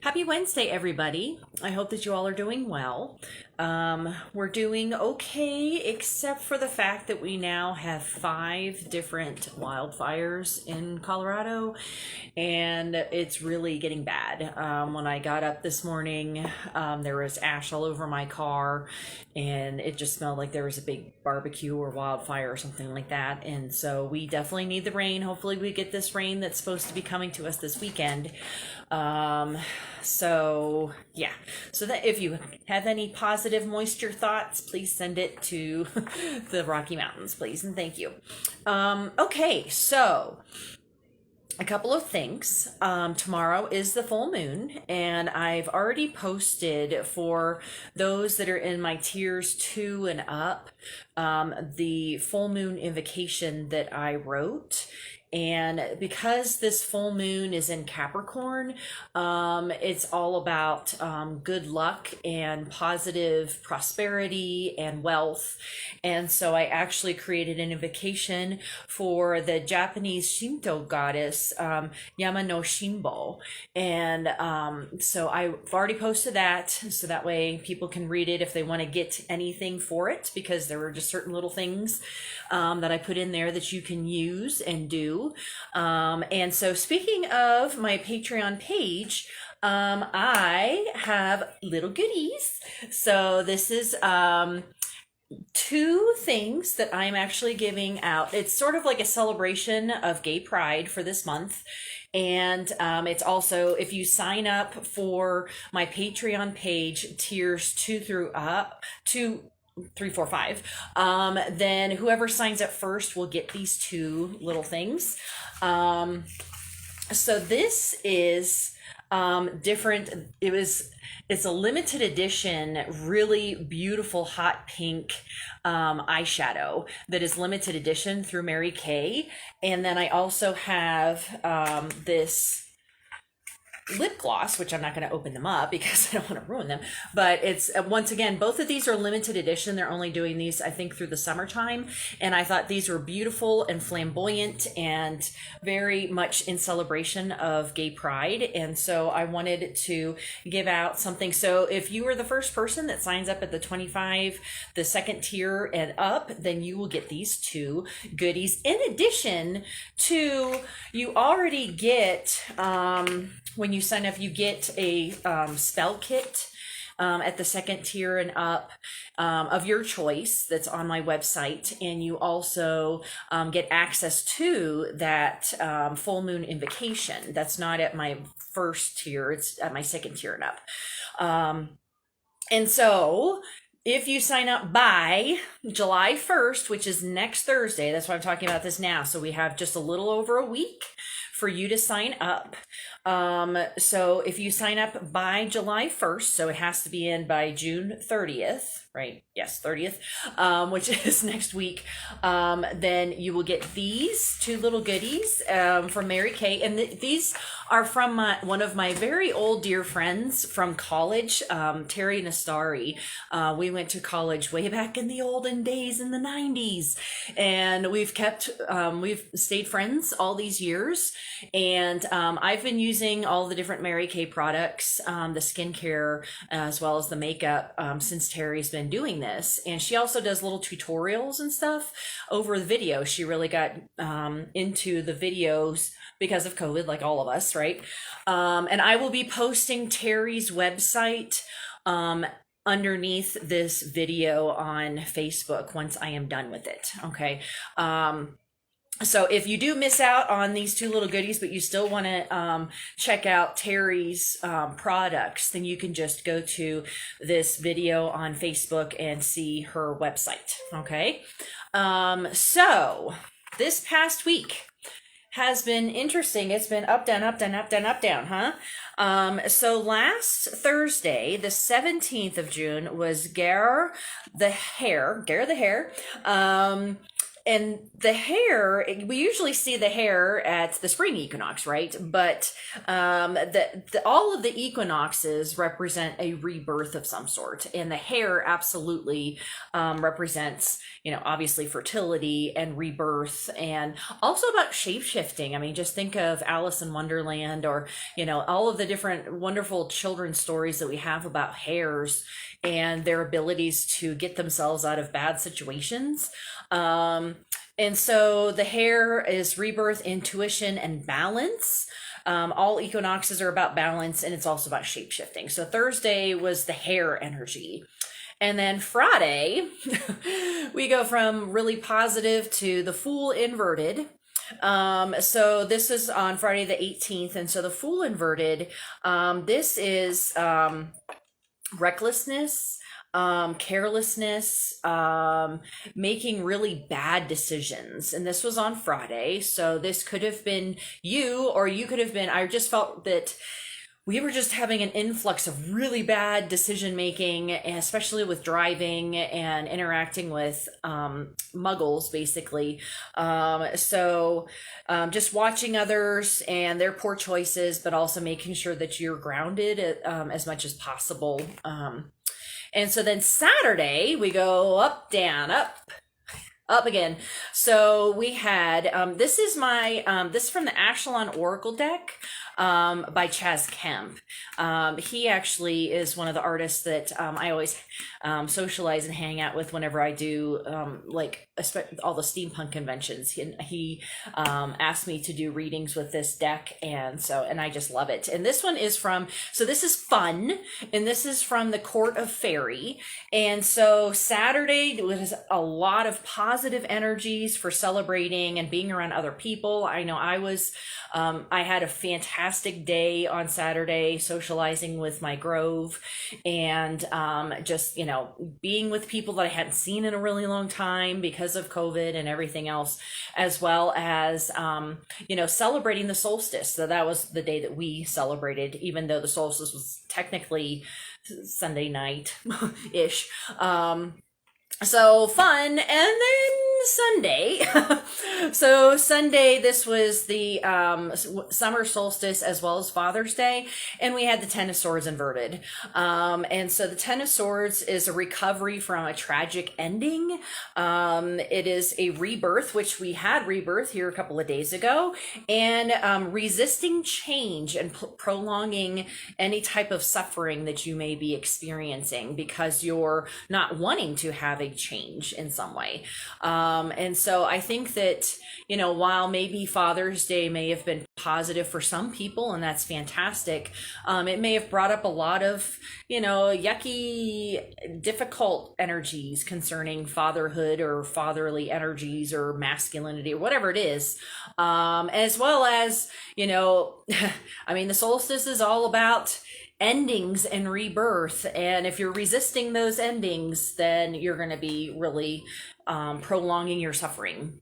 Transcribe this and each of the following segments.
Happy Wednesday, everybody. I hope that you all are doing well. We're doing okay, except for the fact that we now have 5 different wildfires in Colorado, and it's really getting bad. When I got up this morning, there was ash all over my car, and it just smelled like there was a big barbecue or wildfire or something like that. And so we definitely need the rain. Hopefully, we get this rain that's supposed to be coming to us this weekend. So yeah, so that if you have any positive moisture thoughts, please send it to the Rocky Mountains, please, and thank you. Okay, so a couple of things. Tomorrow is the full moon, and I've already posted for those that are in my tiers 2 and up, the full moon invocation that I wrote. And because this full moon is in Capricorn, it's all about good luck and positive prosperity and wealth. And so I actually created an invocation for the Japanese Shinto goddess, Yama no Shimbo. And so I've already posted that, so that way people can read it if they want to get anything for it, because there were just certain little things that I put in there that you can use and do. And so speaking of my Patreon page, I have little goodies. So this is 2 things that I'm actually giving out. It's sort of like a celebration of gay pride for this month. And it's also, if you sign up for my Patreon page, tiers 2 through up, 2, 3, 4, 5, then whoever signs up first will get these 2 little things. So this is different. It's a limited edition, really beautiful hot pink eyeshadow that is limited edition through Mary Kay. And then I also have this lip gloss, which I'm not going to open them up because I don't want to ruin them, but it's once again, both of these are limited edition. They're only doing these, I think, through the summertime, and I thought these were beautiful and flamboyant and very much in celebration of gay pride, and so I wanted to give out something. So if you are the first person that signs up at the 25, the second tier and up, then you will get these 2 goodies. In addition to, you already get when you sign up, you get a spell kit at the second tier and up of your choice that's on my website. And you also get access to that full moon invocation. That's not at my first tier, it's at my second tier and up. And so if you sign up by July 1st, which is next Thursday, that's why I'm talking about this now. So we have just a little over a week for you to sign up. So if you sign up by July 1st, so it has to be in by June 30th, right? Yes, 30th, which is next week. Then you will get these 2 little goodies from Mary Kay. And these are from one of my very old dear friends from college, Terry Nastari. We went to college way back in the olden days in the 90s. And we've stayed friends all these years. And I've been using all the different Mary Kay products, the skincare, as well as the makeup, since Terry's been doing this. And she also does little tutorials and stuff over the video. She really got into the videos because of COVID, like all of us, right? And I will be posting Terry's website underneath this video on Facebook once I am done with it, okay? So if you do miss out on these 2 little goodies, but you still want to check out Terry's products, then you can just go to this video on Facebook and see her website, okay? So this past week has been interesting. It's been up, down, up, down, up, down, up, down, huh? So last Thursday, the 17th of June, was Gare the Hare, and the hare, we usually see the hare at the spring equinox, right? But all of the equinoxes represent a rebirth of some sort, and the hare absolutely represents, obviously fertility and rebirth, and also about shape shifting. I mean, just think of Alice in Wonderland, or all of the different wonderful children's stories that we have about hares and their abilities to get themselves out of bad situations. And so the hare is rebirth, intuition, and balance. All equinoxes are about balance, and it's also about shape shifting. So Thursday was the hare energy. And then Friday, we go from really positive to the Fool inverted. So this is on Friday the 18th. And so the Fool inverted, this is recklessness, carelessness, making really bad decisions. And this was on Friday. So this could have been you, or you could have been, I just felt that we were just having an influx of really bad decision making, especially with driving and interacting with muggles, basically. So just watching others and their poor choices, but also making sure that you're grounded as much as possible. And so then Saturday, we go up, down, up again. So we had, this is from the Ashlon Oracle deck by Chaz Kemp. He actually is one of the artists that I always socialize and hang out with whenever I do all the steampunk conventions. He asked me to do readings with this deck, and I just love it. And this one is this is fun, and this is from the Court of Fairy. And so Saturday was a lot of positive energies for celebrating and being around other people. I know I had a fantastic day on Saturday socializing with my Grove, and just being with people that I hadn't seen in a really long time because of COVID and everything else, as well as celebrating the solstice. So that was the day that we celebrated, even though the solstice was technically Sunday night ish. So fun. And then Sunday. So Sunday, this was the summer solstice as well as Father's Day, and we had the Ten of Swords inverted. And so the Ten of Swords is a recovery from a tragic ending. It is a rebirth, which we had rebirth here a couple of days ago, and resisting change and prolonging any type of suffering that you may be experiencing because you're not wanting to have a change in some way. And so I think that, while maybe Father's Day may have been positive for some people, and that's fantastic, it may have brought up a lot of, yucky, difficult energies concerning fatherhood or fatherly energies or masculinity or whatever it is. As well as, the solstice is all about endings and rebirth, and if you're resisting those endings, then you're going to be really prolonging your suffering.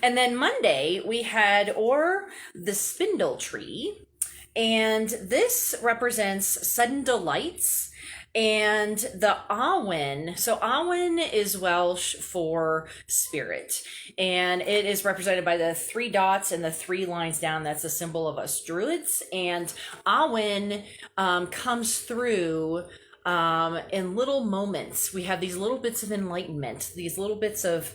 And then Monday we had the Spindle Tree, and this represents sudden delights. And the Awen, so Awen is Welsh for spirit, and it is represented by the 3 dots and the 3 lines down. That's a symbol of us druids. And Awen comes through in little moments. We have these little bits of enlightenment, these little bits of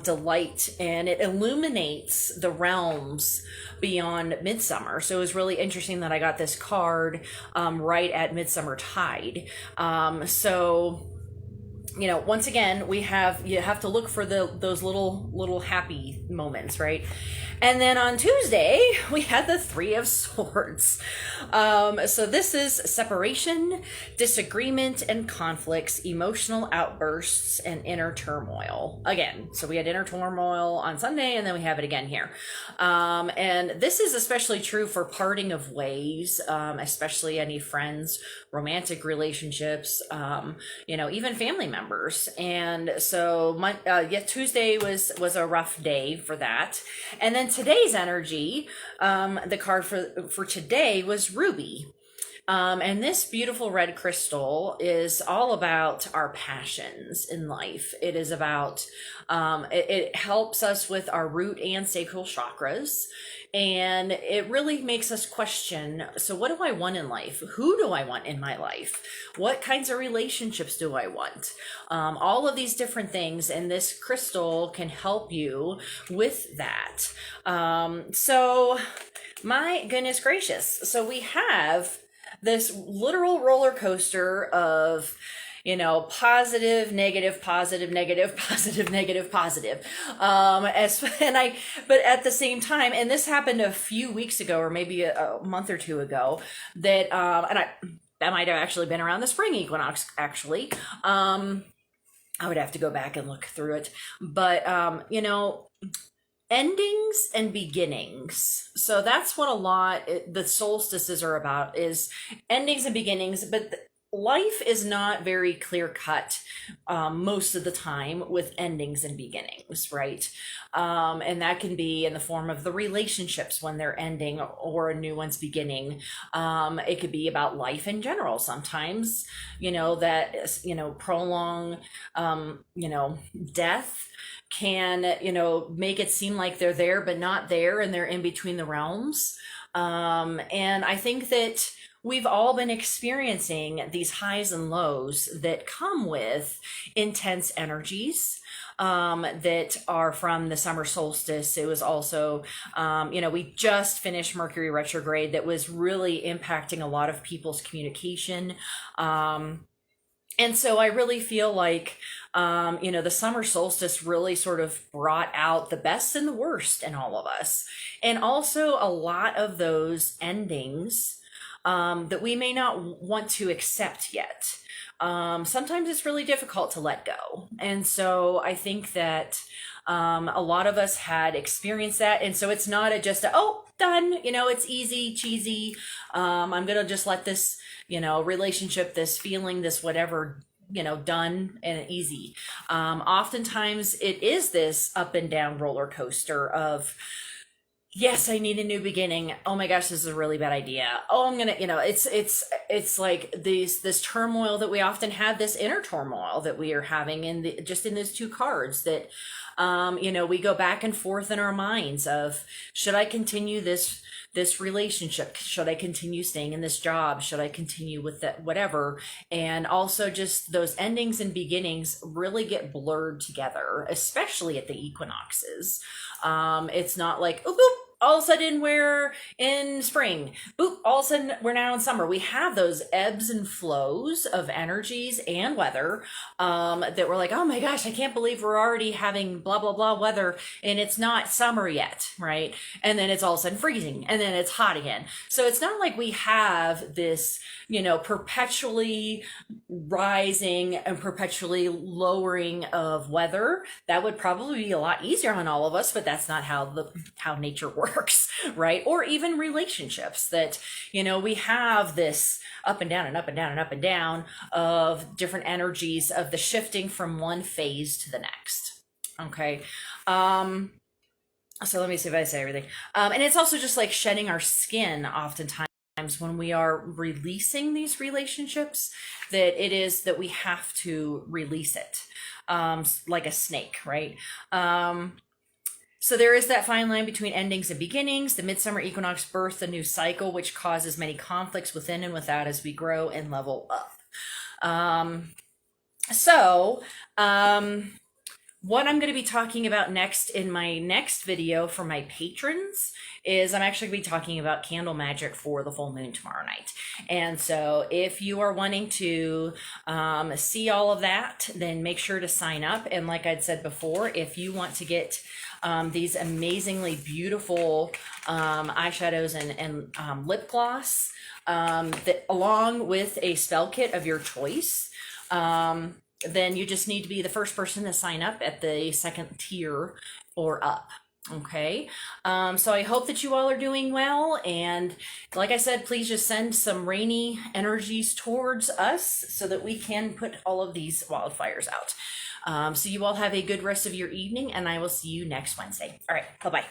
delight, and it illuminates the realms beyond midsummer. So it was really interesting that I got this card right at Midsummer Tide. Once again, you have to look for those little happy moments, right? And then on Tuesday, we had the 3 of Swords. So this is separation, disagreement, and conflicts, emotional outbursts, and inner turmoil. Again, so we had inner turmoil on Sunday, and then we have it again here. And this is especially true for parting of ways, especially any friends, romantic relationships, even family members. And so Tuesday was a rough day for that. And then today's energy, the card for today was Ruby. And this beautiful red crystal is all about our passions in life. It is about, it helps us with our root and sacral chakras. And it really makes us question, so what do I want in life? Who do I want in my life? What kinds of relationships do I want? All of these different things, and this crystal can help you with that. So my goodness gracious. So we have this literal roller coaster of, you know, positive, negative, positive, negative, positive, negative, positive. But at the same time, and this happened a few weeks ago, or maybe a month or two ago, that, that might have actually been around the spring equinox, actually. I would have to go back and look through it. But, you know, endings and beginnings. So that's what the solstices are about, is endings and beginnings. But life is not very clear cut most of the time with endings and beginnings, right? And that can be in the form of the relationships when they're ending or a new one's beginning. It could be about life in general. Sometimes, you know, that, you know, prolong, you know, death can, you know, make it seem like they're there but not there, and they're in between the realms. And I think that we've all been experiencing these highs and lows that come with intense energies that are from the summer solstice. It was also, you know, we just finished Mercury retrograde that was really impacting a lot of people's communication. And so I really feel like, you know, the summer solstice really sort of brought out the best and the worst in all of us. And also a lot of those endings that we may not want to accept yet. Sometimes it's really difficult to let go. And so I think that a lot of us had experienced that. And so it's not just oh, done, you know, it's easy, cheesy. I'm going to just let this, you know, relationship, this feeling, this whatever, you know, done and easy. Oftentimes it is this up and down roller coaster of, yes, I need a new beginning. Oh my gosh, this is a really bad idea. Oh, I'm gonna, you know, it's like this turmoil that we often have, this inner turmoil that we are having just in those two cards that, you know, we go back and forth in our minds of, should I continue this relationship? Should I continue staying in this job? Should I continue with that, whatever? And also just those endings and beginnings really get blurred together, especially at the equinoxes. It's not like, oh, boop, all of a sudden we're in spring. Boop, all of a sudden we're now in summer. We have those ebbs and flows of energies and weather that we're like, oh my gosh, I can't believe we're already having blah, blah, blah weather and it's not summer yet, right? And then it's all of a sudden freezing and then it's hot again. So it's not like we have this, you know, perpetually rising and perpetually lowering of weather. That would probably be a lot easier on all of us, but that's not how nature works, right? Or even relationships that, you know, we have this up and down and up and down and up and down of different energies of the shifting from one phase to the next. Okay. So let me see if I say everything. And it's also just like shedding our skin oftentimes when we are releasing these relationships, that it is that we have to release it, like a snake, right? So there is that fine line between endings and beginnings. The midsummer equinox births a new cycle, which causes many conflicts within and without as we grow and level up. What I'm going to be talking about next in my next video for my patrons is I'm actually going to be talking about candle magic for the full moon tomorrow night. And so if you are wanting to see all of that, then make sure to sign up. And like I'd said before, if you want to get these amazingly beautiful eyeshadows and lip gloss that along with a spell kit of your choice, then you just need to be the first person to sign up at the second tier or up. Okay. So I hope that you all are doing well. And like I said, please just send some rainy energies towards us so that we can put all of these wildfires out. So you all have a good rest of your evening, and I will see you next Wednesday. All right. Bye-bye.